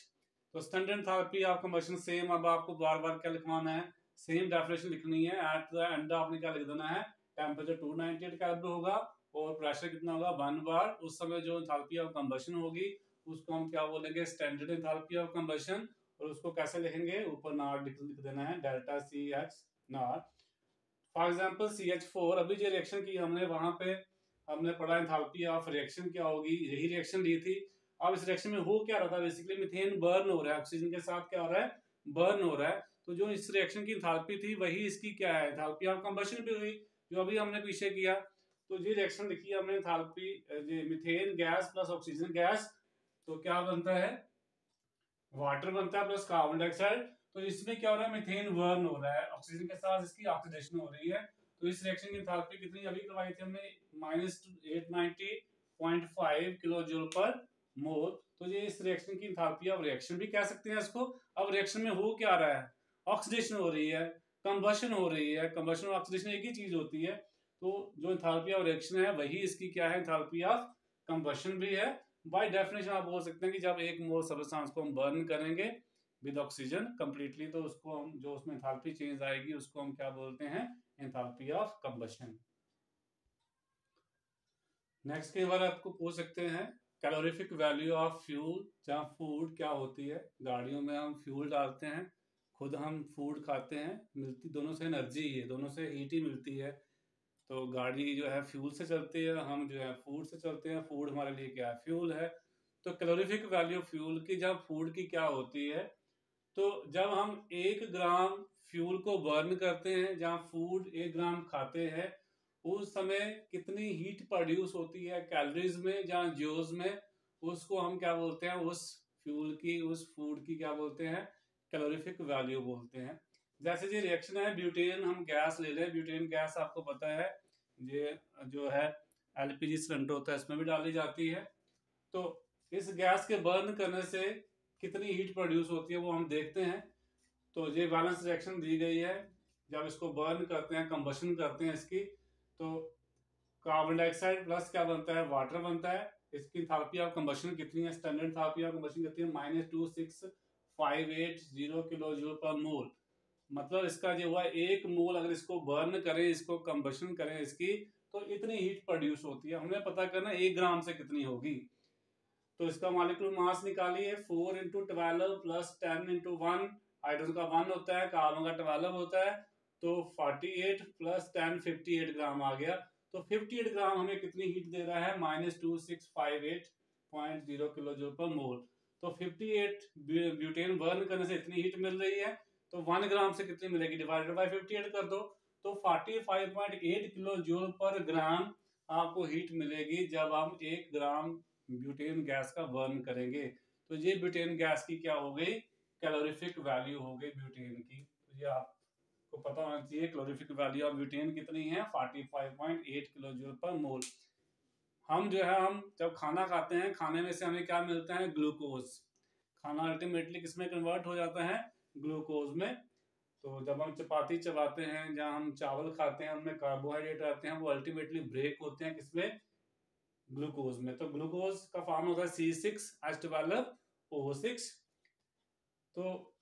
तो standard enthalpy of combustion same, अब आपको बार बार क्या लिखवाना है, सेम डेफिनेशन लिखनी है। एट द एंड आपने क्या लिख देना है, टेम्परेचर 298 केल्विन होगा और प्रेशर कितना होगा 1 बार। उस समय जो एंथैल्पी ऑफ कंबशन होगी उसको हम क्या बोलेंगे, स्टैंडर्ड एंथैल्पी ऑफ कंबशन। और उसको कैसे लिखेंगे, ऊपर नॉट लिख देना है, delta CH not. For example CH4, अभी जो रिएक्शन की हमने वहां पे हमने पढ़ा एंथैल्पी ऑफ रिएक्शन क्या होगी, यही रिएक्शन ली थी। अब इस रिएक्शन में हो क्या रहा था, बेसिकली मीथेन बर्न हो रहा है, ऑक्सीजन के साथ क्या हो रहा है, बर्न हो रहा है। तो जो इस रिएक्शन की एंथैल्पी थी वही इसकी क्या है, एंथैल्पी ऑफ कंबशन भी हुई जो अभी हमने पीछे किया। तो ये रिएक्शन लिखी है हमने, enthalpy methane gas plus oxygen gas, तो क्या बनता है, वाटर बनता है प्लस कार्बन डाइऑक्साइड। तो इसमें क्या हो रहा है, मीथेन बर्न हो रहा है, ऑक्सीजन के साथ इसकी ऑक्सीडेशन हो रही है। तो इस रिएक्शन की एंथैल्पी कितनी अभी करवाई थी हमने, -890.5 किलो जूल पर मोल। तो ये इस रिएक्शन की एंथैल्पी ऑफ रिएक्शन भी कह सकते हैं इसको। अब रिएक्शन में हो क्या रहा है, ऑक्सीडेशन हो रही है, कंबशन हो रही है, कंबशन और ऑक्सीडेशन एक ही चीज होती है। तो जो एंथैल्पी ऑफ रिएक्शन है वही इसकी क्या है, एंथैल्पी ऑफ कंबशन भी है। बाय डेफिनेशन आप बोल सकते हैं कि जब 1 मोल सब्सटेंस को हम बर्न करेंगे विद ऑक्सीजन कंप्लीटली, तो उसको हम जो उसमें एंथैल्पी चेंज आएगी उसको हम क्या बोलते हैं, एंथैल्पी ऑफ कंबशन। नेक्स्ट के बारे आपको पूछ सकते हैं कैलोरीफिक वैल्यू ऑफ फ्यूल, जहाँ फूड क्या होती है, गाड़ियों में हम फ्यूल डालते हैं, खुद हम फूड खाते हैं, मिलती दोनों से एनर्जी ही है, दोनों से हीट ही मिलती है। तो गाड़ी जो है फ्यूल से चलती है, हम जो है फूड से चलते हैं, फूड हमारे लिए क्या है, फ्यूल है। तो कैलोरीफिक वैल्यू फ्यूल की जब फूड की क्या होती है, तो जब हम 1 ग्राम फ्यूल को बर्न करते हैं, जहाँ फूड 1 ग्राम खाते हैं, उस समय कितनी हीट प्रोड्यूस होती है कैलोरीज में, जहाँ जूल्स में, उसको हम क्या बोलते हैं, उस फ्यूल की, उस फूड की क्या बोलते हैं, कैलोरीफिक वैल्यू बोलते हैं। जैसे ये रिएक्शन है, ब्यूटेन हम गैस ले लें, ब्यूटेन गैस आपको पता है ये जो है LPG सिलेंडर होता है इसमें भी डाली जाती है। तो इस गैस के बर्न करने से कितनी हीट प्रोड्यूस होती है वो हम देखते हैं। तो ये बैलेंस रिएक्शन दी गई है, जब इसको बर्न करते हैं, कंबशन करते हैं इसकी, तो कार्बन डाइऑक्साइड प्लस क्या बनता है, वाटर बनता है। इसकी एंथैल्पी ऑफ कंबशन कितनी है, स्टैंडर्ड एंथैल्पी ऑफ कंबशन कितनी है, -2650 किलो जूल पर मोल। मतलब इसका जो हुआ 1 मोल अगर इसको बर्न करें, इसको कंबशन करें इसकी, तो इतनी हीट प्रोड्यूस होती है। हमें पता करना 1 ग्राम से कितनी होगी। तो इसका मॉलिक्यूलर मास निकालिए 4 × 12 + 10 × 1, हाइड्रोजन का 1 होता है, कार्बन का 12 होता है, तो 48 + 10 58 ग्राम आ गया। तो 58 ग्राम हमें कितनी हीट दे रहा है, -2658.0 किलो जूल पर मोल। तो 58 ब्यूटेन बर्न करने से इतनी हीट मिल रही है, तो 1 ग्राम से कितनी मिलेगी, डिवाइडेड बाय 58 कर दो, तो 45.8 किलो जूल पर ग्राम आपको हीट मिलेगी जब हम 1 ग्राम ब्यूटेन गैस का बर्न करेंगे। तो ये ब्यूटेन गैस की क्या हो गई, कैलोरीफिक वैल्यू हो गई ब्यूटेन की। तो ये आपको पता होना चाहिए कैलोरीफिक वैल्यू ऑफ ब्यूटेन कितनी है, 45.8 किलो जूल पर मोल। हम जो है, हम जब खाना खाते हैं, खाने में से हमें क्या मिलता है, ग्लूकोज। खाना अल्टीमेटली किसमें कन्वर्ट हो जाता है, ग्लूकोज में। तो जब हम चपाती चबाते हैं, जहाँ हम चावल खाते हैं, उनमें कार्बोहाइड्रेट रहते हैं, वो अल्टीमेटली ब्रेक होते हैं किसमें, ग्लूकोज में। तो ग्लूकोज का फॉर्म होता है C6H12O6। तो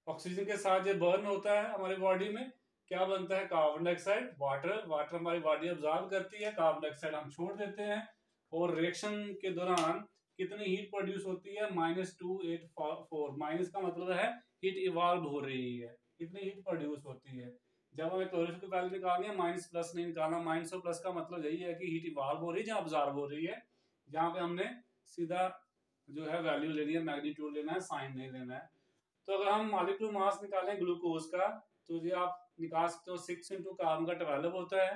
ऑक्सीजन के साथ जो बर्न होता है हमारी बॉडी में, क्या बनता है, कार्बन डाइऑक्साइड, वाटर हमारी बॉडी अब्सॉर्ब करती है, कार्बन डाइऑक्साइड हम छोड़ देते हैं। और रिएक्शन के दौरान कितनी हीट प्रोड्यूस होती है, -284। माइनस का मतलब है हीट इवॉल्व हो रही है, कितनी हीट प्रोड्यूस होती है। जब हमें कैलोरीफिक वैल्यू निकालनी है, माइनस प्लस नहीं निकालना, माइनस और प्लस का मतलब यही है कि हीट इवॉल्व हो रही है, जहाँ अब्सॉर्ब हो रही है। जहाँ पे हमने सीधा जो है वैल्यू लेनी है, मैग्नीट्यूड लेना है, साइन नहीं लेना है। तो अगर हम मॉलिक्यूलर मास निकालें ग्लूकोज का, तो ये आप निकाल सकते हो, 6 × कार्बन का 12 होता है,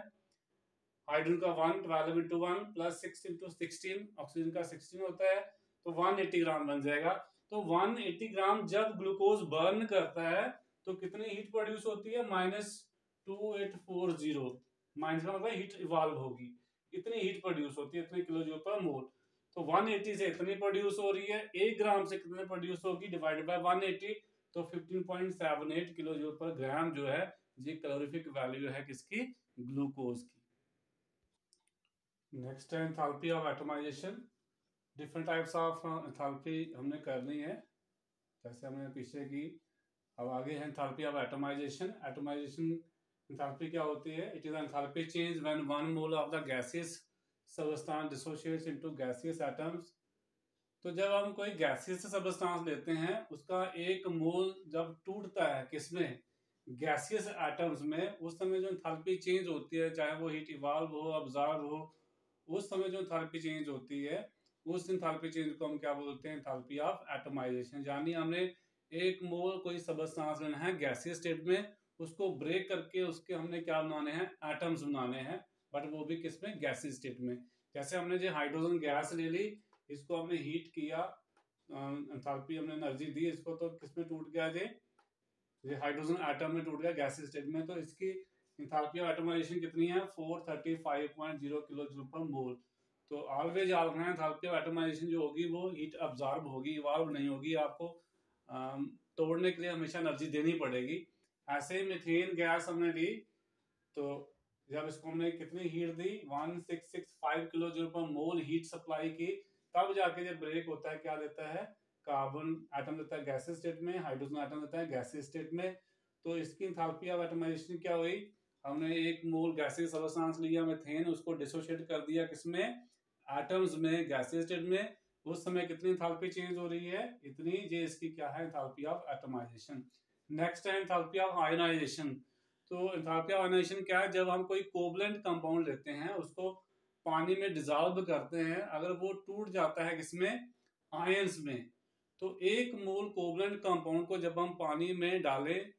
हाइड्रोजन का 1 12 × 1 + 6 × 16, ऑक्सीजन का 16 होता है, तो 180 ग्राम बन जाएगा। तो 180 ग्राम जब ग्लूकोज बर्न करता है तो कितनी हीट प्रोड्यूस होती है, -2840। माइनस का मतलब हीट इवॉल्व होगी, इतनी हीट प्रोड्यूस होती है, इतने किलो जूल पर मोल। तो 180 से इतनी प्रोड्यूस हो रही है, 1 ग्राम से कितने प्रोड्यूस होगी, डिवाइडेड बाय 180, तो 15.78 किलो जूल पर ग्राम जो है, ये कैलोरीफिक वैल्यू है किसकी, ग्लूकोज की। नेक्स्ट है enthalpy of atomization. Different types of enthalpy हमने करनी है, जैसे हमने पीछे की। अब आगे है enthalpy of atomization. Atomization enthalpy क्या होती है, it is enthalpy change when 1 mole of the gases substance dissociates into gaseous atoms. तो जब हम कोई गैसियस सबस्टेंस लेते हैं, उसका 1 मोल जब टूटता है किसमें, गैसियस एटम्स में, उस समय जो एंथैल्पी चेंज होती है, चाहे वो हीट इवॉल्व हो, अब्सॉर्ब हो, उस समय जो एंथैल्पी चेंज होती है, उस एंथैल्पी चेंज को हम क्या बोलते हैं, एंथैल्पी ऑफ एटमाइजेशन। यानी हमने 1 मोल कोई सबस्टेंस लेना है गैसियस स्टेट में, उसको ब्रेक करके उसके हमने क्या बनाने हैं, एटम्स बनाने हैं, बट वो भी किसमें, गैसियस स्टेट में। जैसे हमने जो हाइड्रोजन गैस ले ली, इसको हमने हीट किया, एंथैल्पी हमने एनर्जी दी इसको, तो किसमें टूट गया, ये हाइड्रोजन एटम में टूट गया गैसियस स्टेट में। तो इसकी एंथैल्पी ऑफ एटमाइजेशन कितनी है, 435.0 किलो जूल पर मोल। तो ऑलवेज याद रखना, एंथैल्पी ऑफ एटमाइजेशन जो होगी वो हीट अब्सॉर्ब होगी, इवॉल्व नहीं होगी। आपको तोड़ने के लिए हमेशा एनर्जी देनी पड़ेगी। ऐसे ही मीथेन गैस हमने ली, तो जब इसको हमने कितनी हीट दी, 1665 किलो जूल पर मोल हीट सप्लाई की, तब जाके जब ब्रेक होता है क्या देता है, कार्बन एटम देता है गैसियस स्टेट में, हाइड्रोजन एटम देता है गैसियस स्टेट में। तो इसकी एंथैल्पी ऑफ एटमाइजेशन क्या हुई, हमने 1 मोल गैसियस सबस्टेंस लिया मीथेन, उसको डिसोशिएट कर दिया किसमें, एटम्स में, गैसियस स्टेट में। उस समय कितनी एंथैल्पी चेंज हो रही है, इतनी। ये इसकी क्या है, एंथैल्पी ऑफ एटमाइजेशन। नेक्स्ट है एंथैल्पी ऑफ आयनाइजेशन। तो एंथैल्पी ऑफ आयनाइजेशन क्या है, जब हम कोई कोवलेंट कंपाउंड लेते हैं, उसको पानी में डिसॉल्व करते हैं, अगर वो टूट जाता है किसमें, आयंस में, तो 1 मोल कोवलेंट कंपाउंड को जब हम पानी में डालें,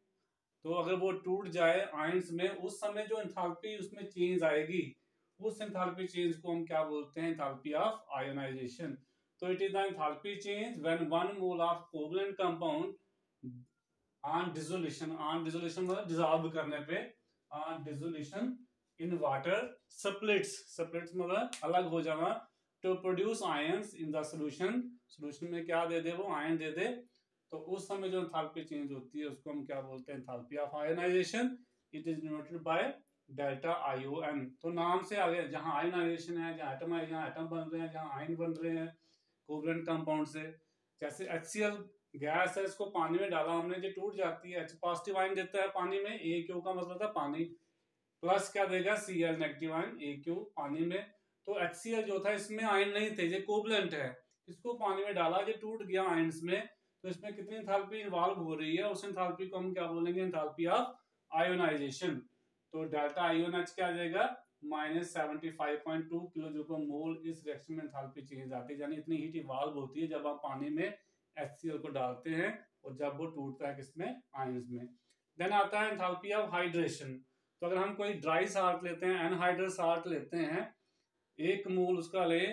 तो अगर वो टूट जाए आयंस में, उस समय जो एंथैल्पी उसमें चेंज आएगी, उस एंथैल्पी चेंज को हम क्या बोलते हैं, एंथैल्पी ऑफ आयनाइजेशन। तो it is the enthalpy change when 1 mole of covalent compound on dissolution मतलब डिसॉल्व करने पे, on dissolution in water splits मतलब अलग हो जाना, to produce ions in the solution में क्या दे दे, वो आयन दे दे। तो उस समय जो एंथैल्पी चेंज होती है उसको हम क्या बोलते हैं, enthalpy of ionization. It is denoted by delta ION। तो नाम से आगे, जहां आयनाइजेशन है, जहां एटम बन रहे हैं, जहां आयन बन रहे हैं कोवलेंट कंपाउंड से। जैसे HCl गैस है, इसको पानी में डाला हमने, जो टूट जाती है, H पॉजिटिव आयन देता है पानी में, AQ का मतलब था पानी, प्लस क्या देगा Cl नेगेटिव आयन Aq पानी में। तो HCl जो था इसमें आयन नहीं थे, ये कोवलेंट है, इसको पानी में डाला, ये टूट गया आयंस में, तो इसमें कितनी एंथैल्पी इन्वॉल्व हो रही है, उस एंथैल्पी को हम क्या बोलेंगे, एंथैल्पी ऑफ आयोनाइजेशन। तो डेल्टा IONH क्या आ जाएगा, -75.2 किलो जूल पर मोल। इस रिएक्शन में एंथैल्पी चेंज आती है, यानी इतनी हीट इवॉल्व होती है जब आप पानी में HCl को डालते हैं और जब वो टूटता है किसमें, आयंस में। देन आता है एंथैल्पी ऑफ हाइड्रेशन। तो अगर हम कोई ड्राई साल्ट लेते हैं, एनहाइड्रस साल्ट लेते हैं, 1 मोल उसका ले,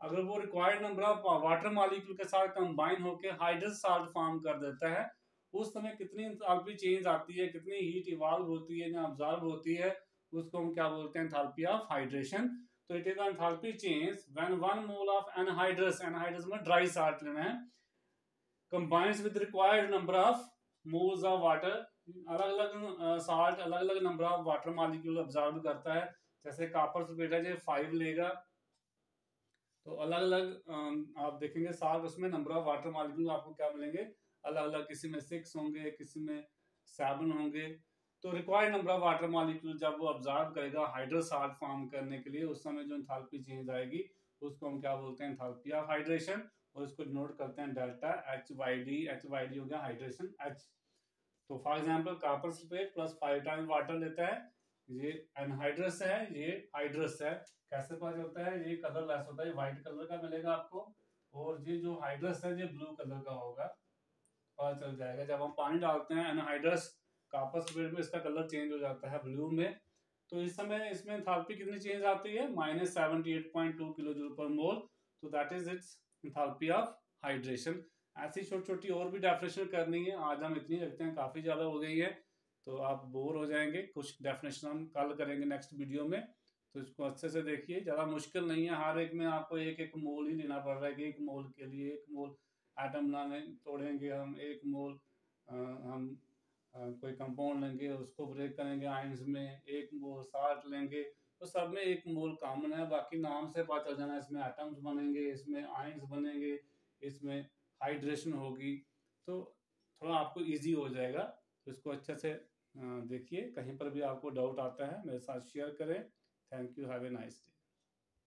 अगर वो required number of water molecule के साथ कंबाइन होकर हाइड्रस साल्ट फॉर्म कर देता है, उस समय कितनी एंथैल्पी चेंज आती है, कितनी हीट इवॉल्व होती है या अब्जॉर्ब होती है, उसको हम क्या बोलते हैं, एंथैल्पी ऑफ हाइड्रेशन। तो it is the enthalpy change when 1 mole of anhydrous, anhydrous में ड्राई साल्ट लेना है, combines with required number of moles of water. अलग अलग साल्ट अलग अलग number of water molecule absorb करता है, जैसे कॉपर सल्फेट है जो 5 लेगा, तो अलग अलग आप देखेंगे साल्ट, उसमें नंबर ऑफ वाटर मॉलिक्यूल आपको क्या मिलेंगे, अलग अलग, किसी में 6 होंगे, किसी में 7 होंगे। तो required number of water molecule जब वो अब्जॉर्ब करेगा हाइड्रस साल्ट फॉर्म करने के लिए, उस समय जो एंथैल्पी चेंज आएगी उसको हम क्या बोलते हैं, एंथैल्पी ऑफ हाइड्रेशन, और इसको डिनोट करते हैं डेल्टा HYD। HYD हो गया हाइड्रेशन H। तो for example copper sulphate plus 5 times water लेता है, ये एनहाइड्रस है, ये हाइड्रस है। कैसे पता चलता है, ये कलर लेस होता है, व्हाइट कलर का मिलेगा आपको, और ये जो हाइड्रस है ये ब्लू कलर का होगा, पता चल जाएगा। जब हम पानी डालते हैं एनहाइड्रस कॉपर सल्फेट में, इसका कलर चेंज हो जाता है ब्लू में। तो इस समय इसमें एंथैल्पी कितनी चेंज आती है, -78.2 किलो जूल पर मोल। तो that is it's enthalpy of hydration. ऐसी छोटी छोटी और भी डेफिनेशन करनी है, आज हम इतनी रखते हैं, काफी ज्यादा हो गई है तो आप बोर हो जाएंगे। कुछ डेफिनेशन हम कल करेंगे नेक्स्ट वीडियो में, तो इसको अच्छे से देखिए, ज़्यादा मुश्किल नहीं है। हर एक में आपको एक एक मोल ही लेना पड़ रहा है कि 1 मोल के लिए 1 मोल एटम बनाने तोड़ेंगे हम, 1 मोल हम कोई कंपाउंड लेंगे उसको ब्रेक करेंगे आयंस में, 1 मोल साल्ट लेंगे, तो सब में 1 मोल कॉमन है। बाकी नाम से पता चल जाना, इसमें एटम्स बनेंगे, इसमें आयंस बनेंगे, इसमें हाइड्रेशन होगी, तो थोड़ा आपको इजी हो जाएगा। तो इसको अच्छे से देखिए, कहीं पर भी आपको डाउट आता है मेरे साथ शेयर करें। Thank you, have a nice day.